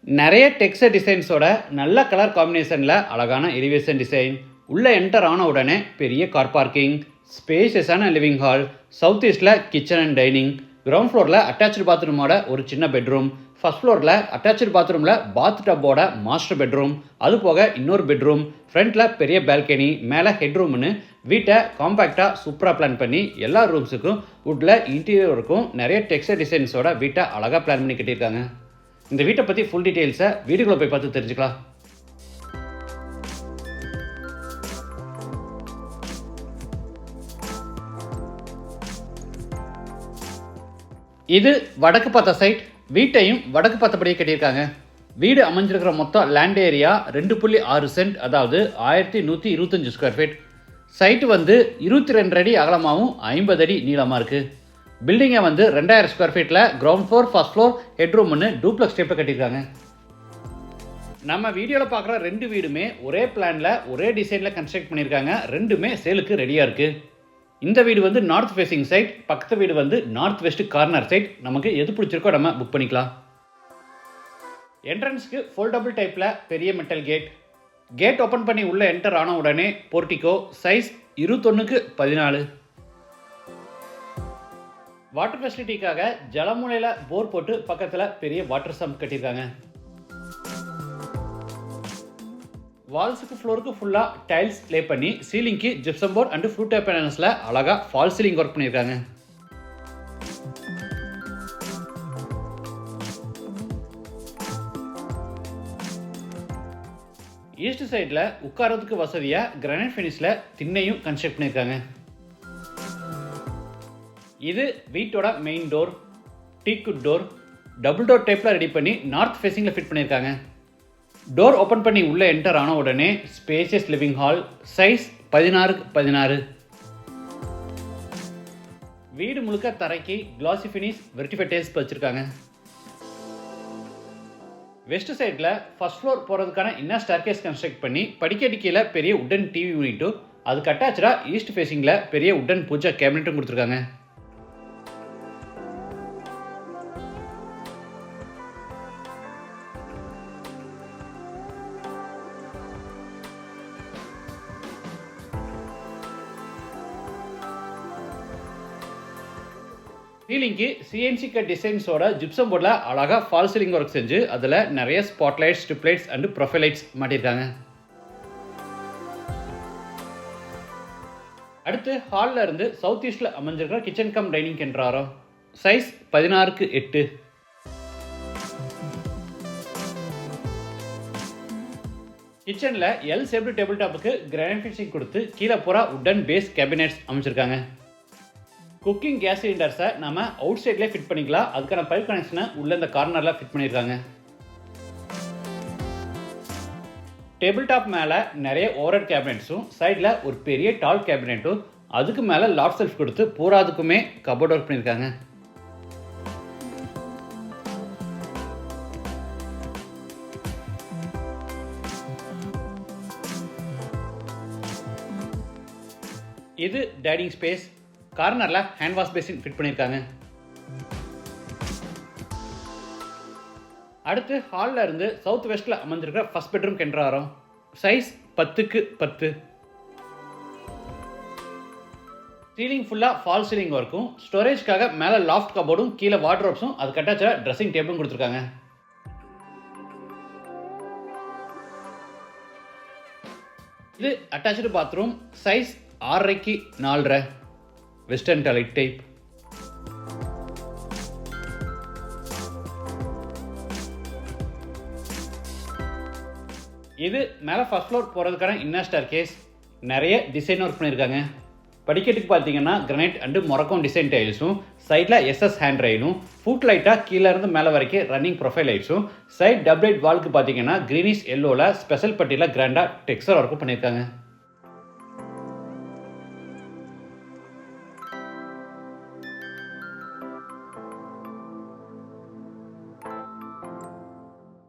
நிறைய டெக்ஸ்ட் டிசைன்ஸோட நல்ல கலர் காம்பினேஷனில் அழகான எலிவேஷன் டிசைன். உள்ளே என்டர் ஆன உடனே பெரிய கார் பார்க்கிங், ஸ்பேஷியஸான லிவிங் ஹால், சவுத் ஈஸ்டில் கிச்சன் அண்ட் டைனிங், கிரவுண்ட் ஃப்ளோரில் அட்டாச்சு பாத்ரூமோட ஒரு சின்ன பெட்ரூம், ஃபர்ஸ்ட் ஃப்ளோரில் அட்டாச்சு பாத்ரூமில் பாத் டப்போட மாஸ்டர் பெட்ரூம், அது போக இன்னொரு பெட்ரூம், ஃப்ரண்ட்டில் பெரிய பால்கனி, மேலே ஹெட்ரூம்னு வீட்டை காம்பேக்டாக சூப்பராக பிளான் பண்ணி எல்லா ரூம்ஸுக்கும் வுட்டில் இன்டீரியருக்கும் நிறைய டெக்ஸ்ட் டிசைன்ஸோட வீட்டை அழகாக பிளான் பண்ணி கட்டியிருக்காங்க. இந்த வீட்டை பற்றி ஃபுல் டீட்டெயில்ஸை வீடியோக்குள்ள போய் பார்த்து தெரிஞ்சுக்கலாம். இது வடக்கு பார்த்த சைட். வீட்டையும் வடக்கு பார்த்தபடியே கட்டியிருக்காங்க. வீடு அமைஞ்சிருக்கிற மொத்தம் லேண்ட் ஏரியா 2.6 சென்ட், அதாவது 1125 ஸ்கொயர் ஃபீட். சைட்டு 22 அடி அகலமாகவும் 50 அடி நீளமாக இருக்குது. பில்டிங்கை 2000 ஸ்கொயர் ஃபீட்டில் கிரவுண்ட் ஃப்ளோர், ஃபர்ஸ்ட் ஃப்ளோர், ஹெட்ரூம்னு டூப்ளக்ஸ் டைப்பில் கட்டியிருக்காங்க. நம்ம வீடியோவில் பார்க்குற 2 வீடுமே ஒரே பிளானில் ஒரே டிசைனில் கன்ஸ்ட்ரக்ட் பண்ணியிருக்காங்க. ரெண்டுமே சேலுக்கு ரெடியாக இருக்குது. இந்த வீடு நார்த் ஃபேஸிங் சைட், பக்கத்து வீடு நார்த் வெஸ்ட் கார்னர் சைட். நமக்கு எது பிடிச்சிருக்கோ நம்ம புக் பண்ணிக்கலாம். என்ட்ரன்ஸ்க்கு ஃபோல்டபுள் டைப்பில் பெரிய மெட்டல் கேட். கேட் ஓப்பன் பண்ணி உள்ளே என்டர் ஆன உடனே போர்ட்டிகோ, சைஸ் 21x14. வாட்டர் ஃபெசிலிட்டிக்காக ஜலமுனையில் போர் போட்டு பக்கத்தில் பெரிய வாட்டர் சம்ப் கட்டியிருக்காங்க. வால்ஸுக்கு ஃப்ளோருக்கு ஃபுல்லாக டைல்ஸ் லே பண்ணி சீலிங்க்கு ஜிப்சம் போர்ட் அண்ட் ஃப்ளூட் பேனல்ஸில் அழகாக ஃபால் சீலிங் ஒர்க் பண்ணியிருக்காங்க. ஈஸ்ட் சைடில் உட்காரத்துக்கு வசதியாக கிரானைட் ஃபினிஷில் திண்ணையும் கன்ஸ்ட்ரக்ட் பண்ணியிருக்காங்க. இது வீட்டோட main door. Teakwood door, double door டைப்பில் ரெடி பண்ணி நார்த் ஃபேஸிங்கில் ஃபிட் பண்ணியிருக்காங்க. டோர் ஓப்பன் பண்ணி உள்ளே என்டர் ஆன உடனே spacious living hall, size 16x16. வீடு முழுக்க தரைக்கு கிளாசி ஃபினிஷ் வெர்டிஃபை டைல்ஸ் வச்சுருக்காங்க. வெஸ்ட் சைடில் ஃபர்ஸ்ட் ஃப்ளோர் போகிறதுக்கான இன்னர் ஸ்டேர்கேஸ் கன்ஸ்ட்ரக்ட் பண்ணி படிக்கட்டு கீழே பெரிய உட்டன் டிவி யூனிட்டும், அதுக்கு அட்டாச்சாக ஈஸ்ட் ஃபேஸிங்கில் பெரிய உட்டன் பூஜா கேபினட்டும் கொடுத்துருக்காங்க. சீலிங்க்கு சிஎன்சி கட் டிசைன்ஸோட ஜிப்சம் போர்டில் அழகாக ஃபால் சீலிங் ஒர்க் செஞ்சு அதில் நிறைய ஸ்பாட்லைட்ஸ், ஸ்ட்ரிப் லைட்ஸ் அண்ட் ப்ரொஃபைல் மாட்டியிருக்காங்க. அடுத்து ஹாலில் இருந்து சவுத் ஈஸ்டில் அமைஞ்சிருக்கிற கிச்சன் கம் டைனிங் என்றாரோ, சைஸ் 16x8. கிச்சனில் எல் ஷேப்டு டேபிள் டாப்புக்கு கிரானைட் ஃபினிஷிங் கொடுத்து கீழே பூரா உட்டன் பேஸ் கேபினெட்ஸ் அமைச்சிருக்காங்க. குக்கிங் கேஸ் சிலிண்டர்ஸை நம்ம அவுட் சைட்லேயே ஃபிட் பண்ணிக்கலாம். அதுக்கான பைப் கனெக்ஷனை உள்ள இந்த கார்னரில் ஃபிட் பண்ணியிருக்காங்க. டேபிள் டாப் மேலே நிறைய ஓவர்ஹெட் கேபினெட்ஸும், சைடில் ஒரு பெரிய டால் கேபினெட்டும், அதுக்கு மேலே லாஃப்ட் செல்ஃப் கொடுத்து பூராதுக்குமே கபோர்ட் ஒர்க் பண்ணியிருக்காங்க. இது டைனிங் ஸ்பேஸ். கார்னரில் ஹேண்ட் வாஷ் பேசின் ஃபிட் பண்ணியிருக்காங்க. அடுத்து ஹாலில் இருந்து சவுத் வெஸ்ட்டில் அமைஞ்சிருக்கிற ஃபர்ஸ்ட் பெட்ரூம் கென்றாரோம், சைஸ் 10x10. சீலிங் ஃபுல்லாக ஃபால் சீலிங் ஒர்க்கும், ஸ்டோரேஜ்க்காக மேலே லாஃப்ட் கபோர்டும், கீழே வார்ட்ரோப்ஸும், அதுக்கு அட்டாச்சாக ட்ரெஸ்ஸிங் டேபிளும் கொடுத்துருக்காங்க. இது attach bathroom, size 6x4, western toilet type. இது மேலே ஃபர்ஸ்ட் ஃப்ளோர் போகிறதுக்கான இன்னர் ஸ்டேர்கேஸ். நிறைய டிசைன் ஒர்க் பண்ணியிருக்காங்க. படிக்கட்டுக்கு பார்த்தீங்கன்னா கிரானைட் அண்டு மொரக்கோன் டிசைன் டைல்ஸும், சைடில் எஸ்எஸ் ஹேண்ட் ரெயிலும், ஃபுட் லைட்டாக கீழே இருந்து மேலே வரைக்கும் ரன்னிங் ப்ரொஃபைல் லைட்ஸும், சைட் டபுள் லைட் வால்க்கு பார்த்தீங்கன்னா கிரீனிஷ் எல்லோவில் ஸ்பெஷல் பட்டியில் கிராண்டாக டெக்ஸ்சர் ஒர்க்கும் பண்ணியிருக்காங்க.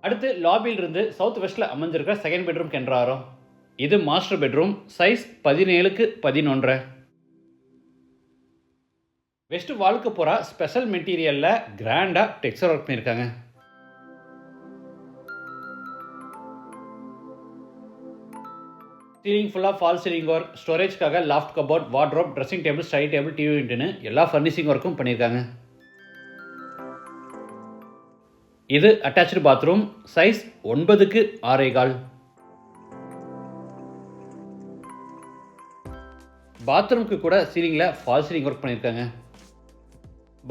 அடுத்து லாபியில் இருந்து சவுத் வெஸ்ட்டில் அமைஞ்சிருக்கிற செகண்ட் பெட்ரூம் கென்றாரோ, இது master bedroom, size 17x11. West வாலுக்கு போகிற ஸ்பெஷல் மெட்டீரியலில் கிராண்டாக டெக்ஸ்சர் ஒர்க் பண்ணியிருக்காங்க. சீலிங் ஃபுல்லாக ஃபால் சீலிங் ஒர்க், ஸ்டோரேஜ்க்காக loft cupboard, wardrobe, dressing table, study table, TV யூனிட்னு எல்லா ஃபர்னிஷிங் ஒர்க்கும் பண்ணியிருக்காங்க. இது அட்டாச்சு பாத்ரூம், சைஸ் 9க்கு 6.25. பாத்ரூமுக்கு கூட சீலிங்கில் ஃபால் சீலிங் ஒர்க் பண்ணியிருக்காங்க.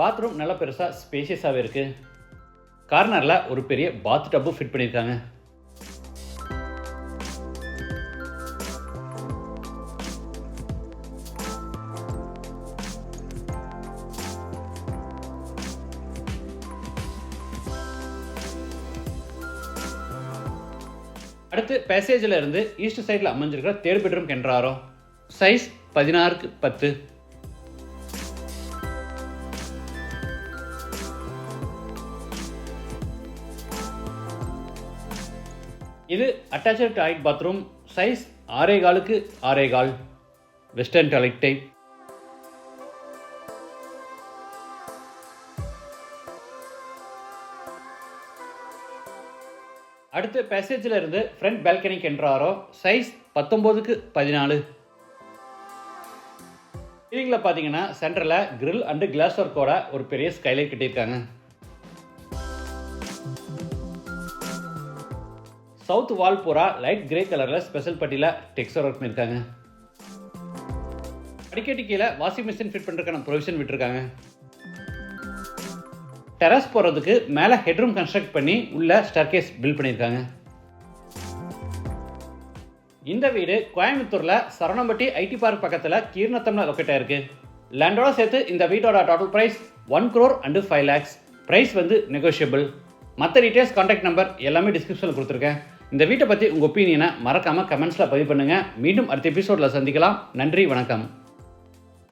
பாத்ரூம் நல்லா பெருசாக ஸ்பேஷியஸாகவே இருக்குது. கார்னரில் ஒரு பெரிய பாத் டப்பு ஃபிட் பண்ணியிருக்காங்க. அடுத்து பேசேஜில் இருந்து ஈஸ்ட் சைடில் அமைஞ்சிருக்கிற 3rd பெட்ரூம் கென்றாரோ, சைஸ் 16க்கு 10. இது அட்டாச்சு டாய்லெட் பாத்ரூம், சைஸ் 6.25க்கு 6.25, வெஸ்டர்ன் டாய்லெட் டைப். அடுத்து பேசேஜில் இருந்து ஃப்ரண்ட் பால்கனிக்கு என்ட்ராரோ, சைஸ் 19க்கு 14. சீலிங்கில் பார்த்தீங்கன்னா சென்டரில் கிரில் அண்டு கிளாஸ் ஒர்க்கோட ஒரு பெரிய ஸ்கைலைட் கட்டியிருக்காங்க. சவுத் வால் பூரா லைட் கிரே கலரில் ஸ்பெஷல் பட்டியில் டெக்ஸ்சர் ஒர்க் பண்ணியிருக்காங்க. அடிக்கடி கீழே வாஷிங் மிஷின் ஃபிட் பண்ணுறதுக்கான ப்ரொவிஷன் விட்டுருக்காங்க. டெரஸ் போகிறதுக்கு மேலே ஹெட்ரூம் கன்ஸ்ட்ரக்ட் பண்ணி உள்ள ஸ்டேர்கேஸ் பில்ட் பண்ணியிருக்காங்க. இந்த வீடு கோயம்புத்தூரில் சரவணம்பட்டி ஐடி பார்க் பக்கத்தில் கீர்ணத்தம்ல லொக்கேட் ஆயிருக்கு. லேண்டோட சேர்த்து இந்த வீட்டோட total price 1 crore and 5 lakhs. Price வந்து நெகோஷியபிள். மற்ற டீட்டெயில்ஸ், கான்டாக்ட் நம்பர் எல்லாமே டிஸ்கிரிப்ஷனில் கொடுத்துருக்கேன். இந்த வீட்டை பற்றி உங்கள் ஒப்பீனியனை மறக்காமல் கமெண்ட்ஸில் பதிவு பண்ணுங்கள். மீண்டும் அடுத்த எபிசோடில் சந்திக்கலாம். நன்றி, வணக்கம்.